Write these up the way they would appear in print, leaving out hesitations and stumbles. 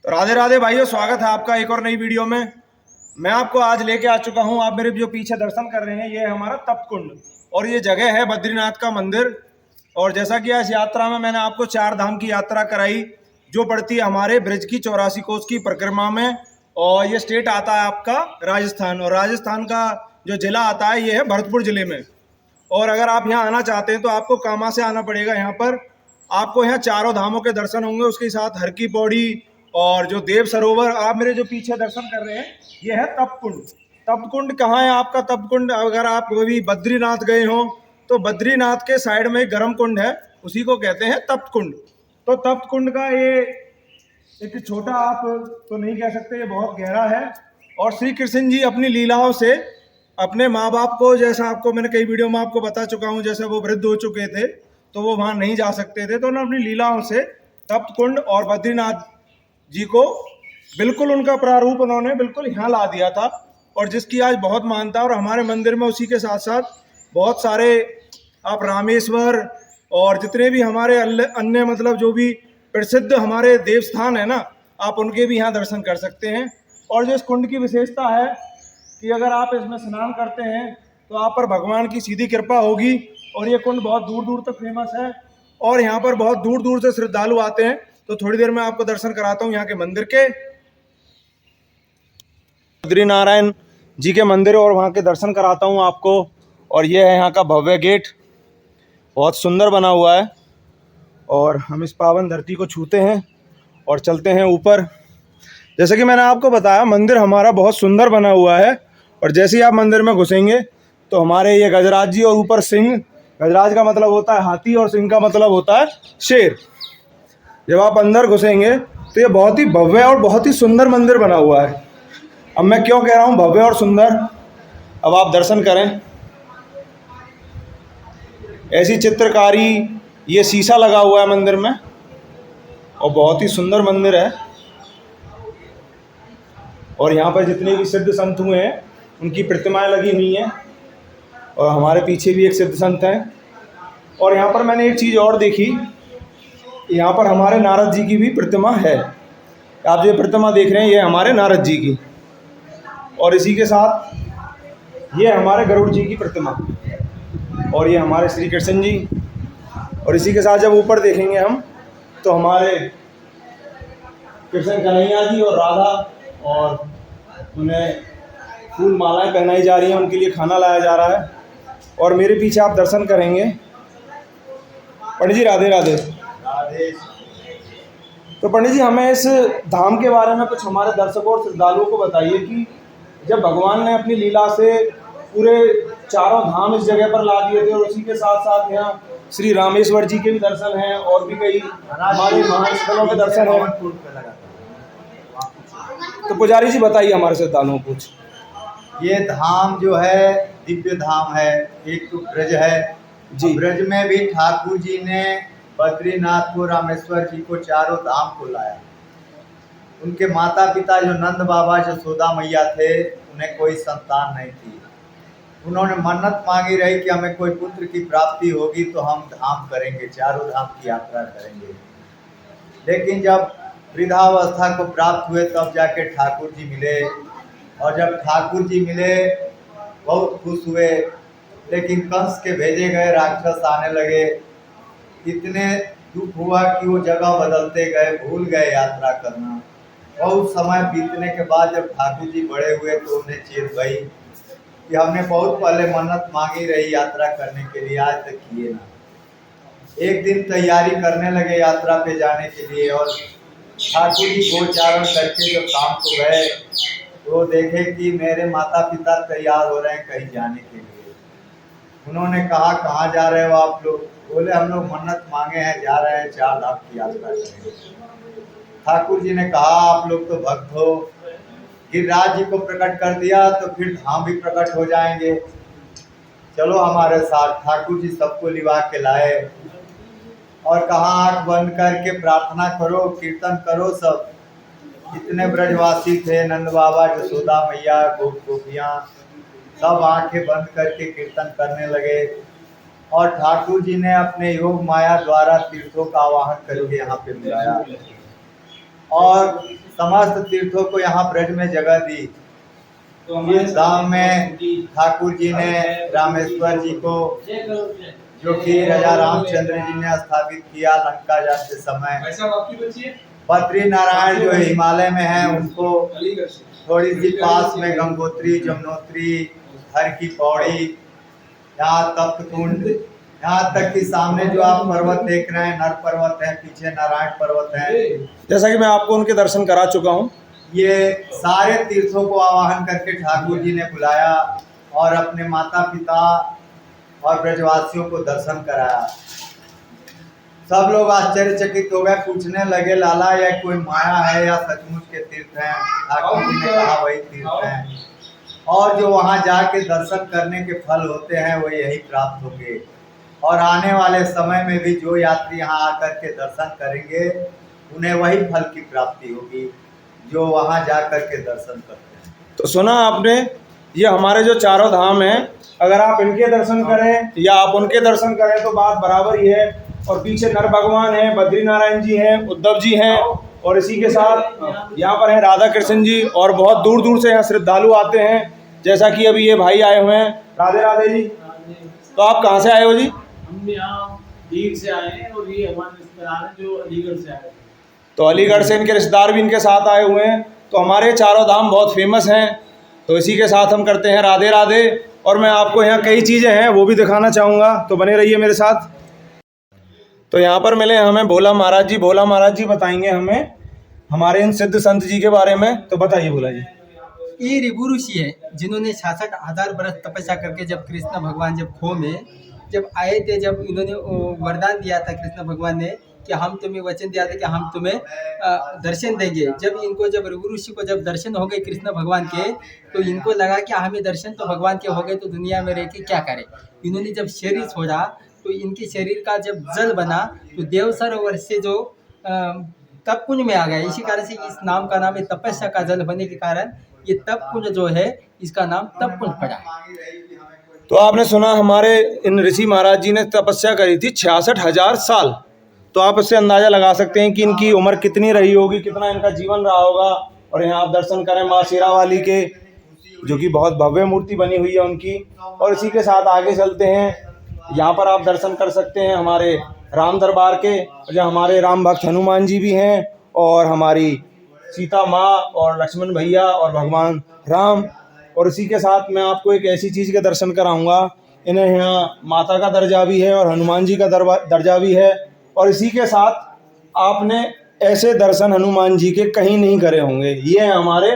तो राधे राधे भाइयों, स्वागत है आपका एक और नई वीडियो में। मैं आपको आज लेके आ चुका हूं। आप मेरे जो पीछे दर्शन कर रहे हैं, ये है हमारा तप्त कुंड और ये जगह है बद्रीनाथ का मंदिर। और जैसा कि इस यात्रा में मैंने आपको 4 धाम की यात्रा कराई, जो पड़ती है हमारे ब्रज की 84 कोस की परिक्रमा में। और ये स्टेट आता है आपका राजस्थान, और राजस्थान का जो जिला आता है ये है भरतपुर जिले में। और अगर आप यहाँ आना चाहते हैं तो आपको कामा से आना पड़ेगा। यहाँ पर आपको यहाँ चारों धामों के दर्शन होंगे, उसके साथ हर की पौड़ी और जो देव सरोवर आप मेरे जो पीछे दर्शन कर रहे हैं, ये है तप्त कुंड। तप्त कुंड कहाँ है आपका? तप्त कुंड अगर आप कभी बद्रीनाथ गए हो तो बद्रीनाथ के साइड में एक गर्म कुंड है, उसी को कहते हैं तप्त कुंड। तो तप्त कुंड का ये एक छोटा आप तो नहीं कह सकते, ये बहुत गहरा है। और श्री कृष्ण जी अपनी लीलाओं से अपने माँ बाप को, जैसा आपको मैंने कई वीडियो में आपको बता चुका हूँ, जैसे वो वृद्ध हो चुके थे तो वो वहाँ नहीं जा सकते थे, तो उन्होंने अपनी लीलाओं से तप्त कुंड और बद्रीनाथ जी को बिल्कुल उनका प्रारूप उन्होंने बिल्कुल यहाँ ला दिया था। और जिसकी आज बहुत मानता, और हमारे मंदिर में उसी के साथ साथ बहुत सारे आप रामेश्वर और जितने भी हमारे अन्य मतलब जो भी प्रसिद्ध हमारे देवस्थान है ना, आप उनके भी यहाँ दर्शन कर सकते हैं। और जो इस कुंड की विशेषता है कि अगर आप इसमें स्नान करते हैं तो आप पर भगवान की सीधी कृपा होगी। और ये कुंड बहुत दूर दूर तक फेमस है और यहाँ पर बहुत दूर दूर से श्रद्धालु आते हैं। तो थोड़ी देर में आपको दर्शन कराता हूँ यहाँ के मंदिर के, बद्रीनारायण जी के मंदिर, और वहाँ के दर्शन कराता हूँ आपको। और ये है यहाँ का भव्य गेट, बहुत सुंदर बना हुआ है। और हम इस पावन धरती को छूते हैं और चलते हैं ऊपर। जैसे कि मैंने आपको बताया, मंदिर हमारा बहुत सुंदर बना हुआ है। और जैसे ही आप मंदिर में घुसेंगे तो हमारे ये गजराज जी, और ऊपर सिंह, गजराज का मतलब होता है हाथी और सिंह का मतलब होता है शेर। जब आप अंदर घुसेंगे तो ये बहुत ही भव्य और बहुत ही सुंदर मंदिर बना हुआ है। अब मैं क्यों कह रहा हूँ भव्य और सुंदर, अब आप दर्शन करें। ऐसी चित्रकारी, ये शीशा लगा हुआ है मंदिर में और बहुत ही सुंदर मंदिर है। और यहाँ पर जितने भी सिद्ध संत हुए हैं उनकी प्रतिमाएं लगी हुई हैं, और हमारे पीछे भी एक सिद्ध संत हैं। और यहाँ पर मैंने एक चीज़ और देखी, यहाँ पर हमारे नारद जी की भी प्रतिमा है। आप जो प्रतिमा देख रहे हैं ये हमारे नारद जी की, और इसी के साथ ये हमारे गरुड़ जी की प्रतिमा, और ये हमारे श्री कृष्ण जी। और इसी के साथ जब ऊपर देखेंगे हम तो हमारे कृष्ण कन्हैया जी और राधा, और उन्हें फूल मालाएं पहनाई जा रही हैं, उनके लिए खाना लाया जा रहा है। और मेरे पीछे आप दर्शन करेंगे। पंडित जी राधे राधे। तो पंडित जी, हमें इस धाम के बारे में कुछ हमारे दर्शकों और श्रद्धालुओं को बताइए कि जब भगवान ने अपनी लीला से पूरे चारों धाम इस जगह पर ला दिए थे, और उसी के साथ साथ यहाँ श्री रामेश्वर जी के भी दर्शन हैं और भी कई हमारे महान स्थलों के दर्शन हैं, तो पुजारी जी बताइए हमारे श्रद्धालुओं को कुछ। ये धाम जो है दिव्य धाम है, एक तो ब्रज है जी। ब्रज में भी ठाकुर जी ने बद्रीनाथ को, रामेश्वर जी को, चारों धाम को लाया। उनके माता पिता जो नंद बाबा यशोदा मैया थे, उन्हें कोई संतान नहीं थी। उन्होंने मन्नत मांगी रही कि हमें कोई पुत्र की प्राप्ति होगी तो हम धाम करेंगे, चारों धाम की यात्रा करेंगे। लेकिन जब वृद्धावस्था को प्राप्त हुए तब जाके ठाकुर जी मिले, और जब ठाकुर जी मिले बहुत खुश हुए। लेकिन कंस के भेजे गए राक्षस आने लगे, इतने दुख हुआ कि वो जगह बदलते गए, भूल गए यात्रा करना। बहुत समय बीतने के बाद जब ठाकुर जी बड़े हुए तो उन्हें चेत भई कि हमने बहुत पहले मन्नत मांगी रही यात्रा करने के लिए, आज तक किए ना। एक दिन तैयारी करने लगे यात्रा पे जाने के लिए, और ठाकुर जी गोचारण करके जब शाम को गए तो देखे कि मेरे माता पिता तैयार हो रहे हैं कहीं जाने के लिए। उन्होंने कहा कहाँ जा रहे हो आप लोग? बोले हम लोग मन्नत मांगे हैं, जा रहे हैं, 4 धाम की यात्रा करेंगे। ठाकुर जी ने कहा आप लोग तो भक्त हो, गिरिराज जी को प्रकट कर दिया तो फिर धाम भी प्रकट हो जाएंगे, चलो हमारे साथ। ठाकुर जी सबको लिवा के लाए और कहा आंख बंद करके प्रार्थना करो, कीर्तन करो। सब जितने ब्रजवासी थे, नंद बाबा, यशोदा मैया, गोपियाँ, सब आंखें बंद करके कीर्तन करने लगे। और ठाकुर जी ने अपने योग माया द्वारा तीर्थों का आवाहन करके यहाँ पे बुलाया। और समस्त तीर्थों को यहाँ ब्रज में जगह दी। इस धाम में ठाकुर जी ने रामेश्वर जी को, जो कि राजा रामचंद्र जी ने स्थापित किया लंका जाते समय, बद्री नारायण जो हिमालय में है उनको थोड़ी सी पास में गंगोत्री, जमुनोत्री, हर की पौड़ी, यहाँ तप्त कुंड, यहाँ तक कि सामने जो आप पर्वत देख रहे हैं नर पर्वत है, पीछे नारायण पर्वत है। जैसा कि मैं आपको उनके दर्शन करा चुका हूँ। ये सारे तीर्थों को आवाहन करके ठाकुर जी ने बुलाया और अपने माता पिता और ब्रजवासियों को दर्शन कराया। सब लोग आश्चर्यचकित हो गए, पूछने लगे लाला यह कोई माया है या सचमुच के तीर्थ हैं? ठाकुर जी ने कहा वही तीर्थ हैं, और जो वहाँ जाके दर्शन करने के फल होते हैं वो यही प्राप्त होंगे। और आने वाले समय में भी जो यात्री यहाँ आकर के दर्शन करेंगे उन्हें वही फल की प्राप्ति होगी जो वहाँ जा कर के दर्शन करते हैं। तो सुना आपने, ये हमारे जो चारों धाम हैं, अगर आप इनके दर्शन करें या आप उनके दर्शन करें तो बात बराबर ही है। और पीछे नर भगवान हैं, बद्री नारायण जी हैं, उद्धव जी हैं, और इसी के साथ यहाँ पर हैं राधा कृष्ण जी, और बहुत दूर दूर से यहाँ श्रद्धालु आते हैं। जैसा कि अभी ये भाई आए हुए हैं। राधे राधे जी। तो आप कहाँ से आए हो जी? हम यहाँ दीघ से आए हैं और ये हमारे रिश्तेदार हैं जो अलीगढ़ से आए हैं। तो अलीगढ़ से इनके रिश्तेदार भी इनके साथ आए हुए हैं। तो हमारे चारों धाम बहुत फेमस हैं, तो इसी के साथ हम करते हैं राधे राधे। और मैं आपको यहाँ कई चीज़ें हैं वो भी दिखाना चाहूँगा, तो बने रहिए मेरे साथ। तो यहाँ पर मिले हमें भोला महाराज जी। भोला महाराज जी बताएंगे हमें हमारे इन सिद्ध संत जी के बारे में। तो बताइए भोला जी। ये ऋभु ऋषि है जिन्होंने 66,000 वर्ष तपस्या करके जब कृष्ण भगवान जब खो में जब आए थे, जब इन्होंने वरदान दिया था कृष्ण भगवान ने कि हम तुम्हें वचन दिया था कि हम तुम्हें दर्शन देंगे। जब ऋभु ऋषि को जब दर्शन हो गए कृष्ण भगवान के, तो इनको लगा कि हमें दर्शन तो भगवान के हो गए तो दुनिया में रह के क्या करें। इन्होंने जब शरीर छोड़ा तो इनके शरीर का जब जल बना तो देव सरोवर से जो तप कुंज में आ गया। इसी कारण से इस नाम का नाम है, तपस्या का जल होने के कारण ये तप कुंज जो है इसका नाम तप कुंज पड़ा है। तो आपने सुना हमारे इन ऋषि महाराज जी ने तपस्या करी थी 66,000 साल। तो आप इससे अंदाज़ा लगा सकते हैं कि इनकी उम्र कितनी रही होगी, कितना इनका जीवन रहा होगा। और यहाँ आप दर्शन करें माँ शेरावाली के, जो कि बहुत भव्य मूर्ति बनी हुई है उनकी। और इसी के साथ आगे चलते हैं, यहाँ पर आप दर्शन कर सकते हैं हमारे राम दरबार के, जो हमारे राम भक्त हनुमान जी भी हैं, और हमारी सीता माँ और लक्ष्मण भैया और भगवान राम। और इसी के साथ मैं आपको एक ऐसी चीज़ के दर्शन कराऊंगा, इन्हें यहाँ माता का दर्जा भी है और हनुमान जी का दर्जा भी है। और इसी के साथ आपने ऐसे दर्शन हनुमान जी के कहीं नहीं करे होंगे। ये हैं हमारे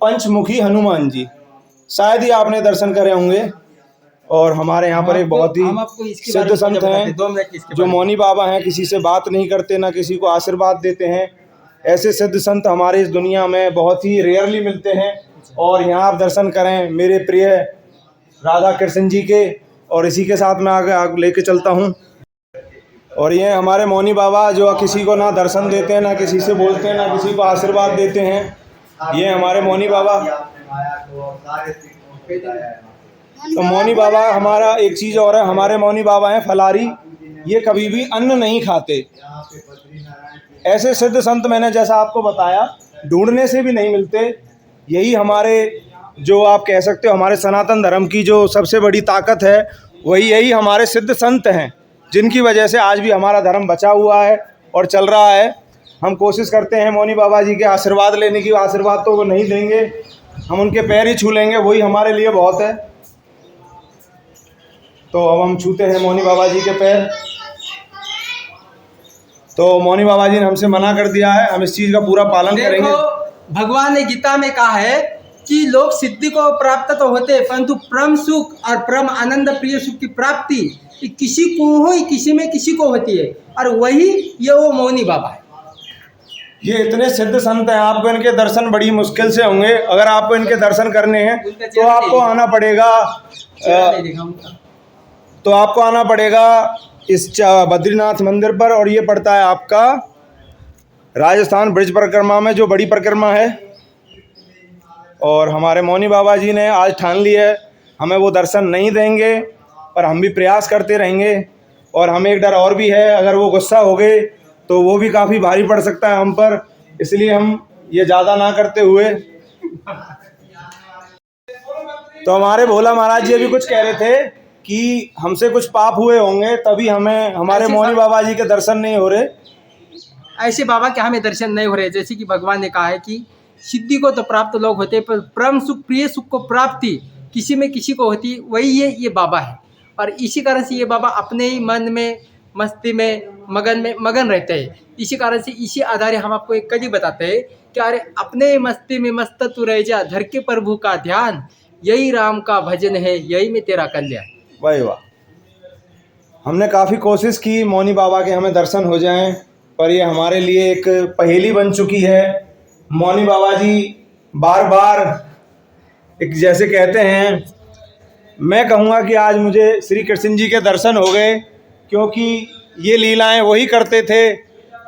पंचमुखी हनुमान जी, शायद ही आपने दर्शन करे होंगे। और हमारे यहाँ पर एक बहुत ही सिद्ध संत हैं जो मौनी बाबा हैं, किसी से बात नहीं करते, ना किसी को आशीर्वाद देते हैं। ऐसे सिद्ध संत हमारे इस दुनिया में बहुत ही रेयरली मिलते हैं। और यहाँ आप दर्शन करें मेरे प्रिय राधा कृष्ण जी के। और इसी के साथ मैं आगे लेके चलता हूँ। और ये हमारे मौनी बाबा जो किसी को ना दर्शन देते हैं, ना किसी से बोलते हैं, ना किसी को आशीर्वाद देते हैं। ये हमारे मौनी बाबा। तो मौनी बाबा हमारा एक चीज़ और है, हमारे मौनी बाबा हैं फलारी। ये कभी भी अन्न नहीं खाते। ऐसे सिद्ध संत मैंने जैसा आपको बताया ढूंढने से भी नहीं मिलते। यही हमारे जो आप कह सकते हो हमारे सनातन धर्म की जो सबसे बड़ी ताकत है, वही यही हमारे सिद्ध संत हैं, जिनकी वजह से आज भी हमारा धर्म बचा हुआ है और चल रहा है। हम कोशिश करते हैं मौनी बाबा जी के आशीर्वाद लेने की। आशीर्वाद तो वो नहीं देंगे, हम उनके पैर ही छू लेंगे, वही हमारे लिए बहुत है। तो अब हम छूते हैं मौनी बाबा जी के पैर। तो मौनी बाबा जी ने हमसे मना कर दिया है, हम इस चीज़ का पूरा पालन करेंगे। भगवान ने गीता में कहा है कि लोग सिद्धि को प्राप्त तो होते हैं, परंतु परम सुख और परम आनंद प्रिय सुख की प्राप्ति किसी को हो, किसी में किसी को होती है, और वही ये वो मौनी बाबा है। ये इतने सिद्ध संत हैं, आपको इनके दर्शन बड़ी मुश्किल से होंगे। अगर आपको इनके दर्शन करने हैं तो आपको आना पड़ेगा इस बद्रीनाथ मंदिर पर। और ये पड़ता है आपका राजस्थान ब्रिज परिक्रमा में, जो बड़ी परिक्रमा है। और हमारे मौनी बाबा जी ने आज ठान ली है हमें वो दर्शन नहीं देंगे, पर हम भी प्रयास करते रहेंगे। और हमें एक डर और भी है, अगर वो गुस्सा हो गए तो वो भी काफ़ी भारी पड़ सकता है हम पर। इसलिए हम ये ज़्यादा ना करते हुए। तो हमारे भोला महाराज जी अभी कुछ कह रहे थे कि हमसे कुछ पाप हुए होंगे तभी हमें हमारे मौनी बाबा जी के दर्शन नहीं हो रहे। ऐसे बाबा के हमें दर्शन नहीं हो रहे, जैसे कि भगवान ने कहा है कि सिद्धि को तो प्राप्त लोग होते, पर परम सुख प्रिय सुख को प्राप्ति किसी में किसी को होती, वही ये बाबा है। और इसी कारण से ये बाबा अपने ही मन में मस्ती में मगन रहते हैं। इसी कारण से इसी आधार हम आपको एक कड़ी बताते हैं कि अरे अपने मस्ती में मस्त तू रह जा, धर के प्रभु का ध्यान, यही राम का भजन है, यही में तेरा कल्याण। वाह वाह। हमने काफ़ी कोशिश की मौनी बाबा के हमें दर्शन हो जाएं, पर ये हमारे लिए एक पहेली बन चुकी है। मौनी बाबा जी बार बार एक जैसे कहते हैं, मैं कहूँगा कि आज मुझे श्री कृष्ण जी के दर्शन हो गए, क्योंकि ये लीलाएं वही करते थे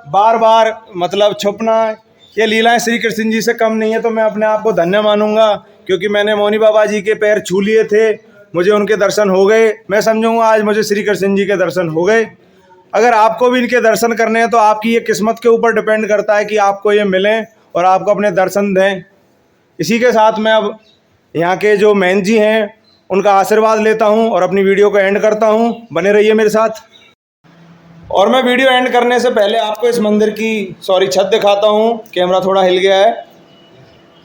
बार बार, मतलब छुपना। ये लीलाएं श्री कृष्ण जी से कम नहीं है, तो मैं अपने आप को धन्य मानूंगा, क्योंकि मैंने मौनी बाबा जी के पैर छू लिए थे, मुझे उनके दर्शन हो गए। मैं समझूंगा आज मुझे श्री कृष्ण जी के दर्शन हो गए। अगर आपको भी इनके दर्शन करने हैं तो आपकी ये किस्मत के ऊपर डिपेंड करता है कि आपको ये मिलें और आपको अपने दर्शन दें। इसी के साथ मैं अब यहाँ के जो मैन जी हैं उनका आशीर्वाद लेता हूँ और अपनी वीडियो को एंड करता हूँ। बने रहिए मेरे साथ। और मैं वीडियो एंड करने से पहले आपको इस मंदिर की छत दिखाता हूँ। कैमरा थोड़ा हिल गया है।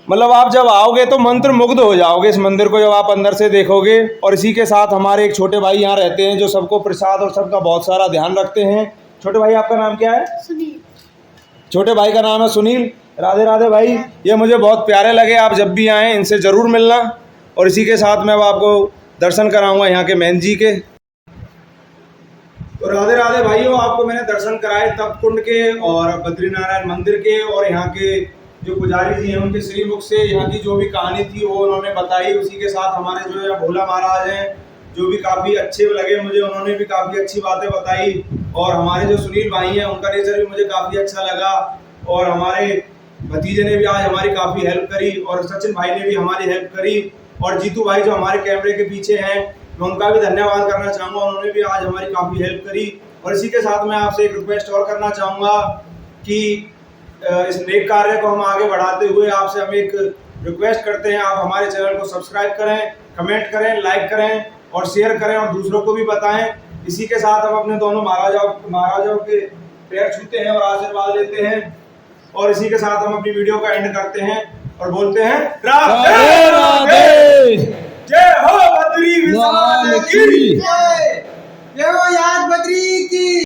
मतलब आप जब आओगे तो मंत्र मुग्ध हो जाओगे इस मंदिर को जब आप अंदर से देखोगे। और इसी के साथ हमारे एक छोटे भाई यहाँ रहते हैं जो सबको प्रसाद और सबका बहुत सारा ध्यान रखते हैं। छोटे भाई आपका नाम क्या है? सुनील। छोटे भाई का नाम है सुनील। राधे राधे भाई, ये मुझे बहुत प्यारे लगे। आप जब भी आएँ इनसे ज़रूर मिलना। और इसी के साथ मैं अब आपको दर्शन कराऊंगा यहाँ के मैन जी के। तो राधे राधे भाइयों, आपको मैंने दर्शन कराए तप्त कुंड के और बद्रीनारायण मंदिर के, और यहाँ के जो पुजारी जी हैं उनके श्रीमुख से यहाँ की जो भी कहानी थी वो उन्होंने बताई। उसी के साथ हमारे जो है भोला महाराज हैं जो भी काफ़ी अच्छे लगे मुझे, उन्होंने भी काफ़ी अच्छी बातें बताई। और हमारे जो सुनील भाई हैं उनका नेचर भी मुझे काफ़ी अच्छा लगा। और हमारे भतीजे ने भी आज हमारी काफ़ी हेल्प करी, और सचिन भाई ने भी हमारी हेल्प करी। और जीतू भाई जो हमारे कैमरे के पीछे हैं, मैं उनका भी धन्यवाद करना चाहूँगा, उन्होंने भी आज हमारी काफ़ी हेल्प करी। और इसी के साथ मैं आपसे एक रिक्वेस्ट और करना चाहूँगा कि इस नेक कार्य को हम आगे बढ़ाते हुए आपसे हम एक रिक्वेस्ट करते हैं, आप हमारे चैनल को सब्सक्राइब करें, कमेंट करें, लाइक करें और शेयर करें और दूसरों को भी बताएं। इसी के साथ हम अपने दोनों महाराजाओं के पैर छूते हैं और आशीर्वाद लेते हैं। और इसी के साथ हम अपनी वीडियो का एंड करते हैं और बोलते हैं राधे राधे। जय हो बद्री विशाल की, जय हो याद बद्री की।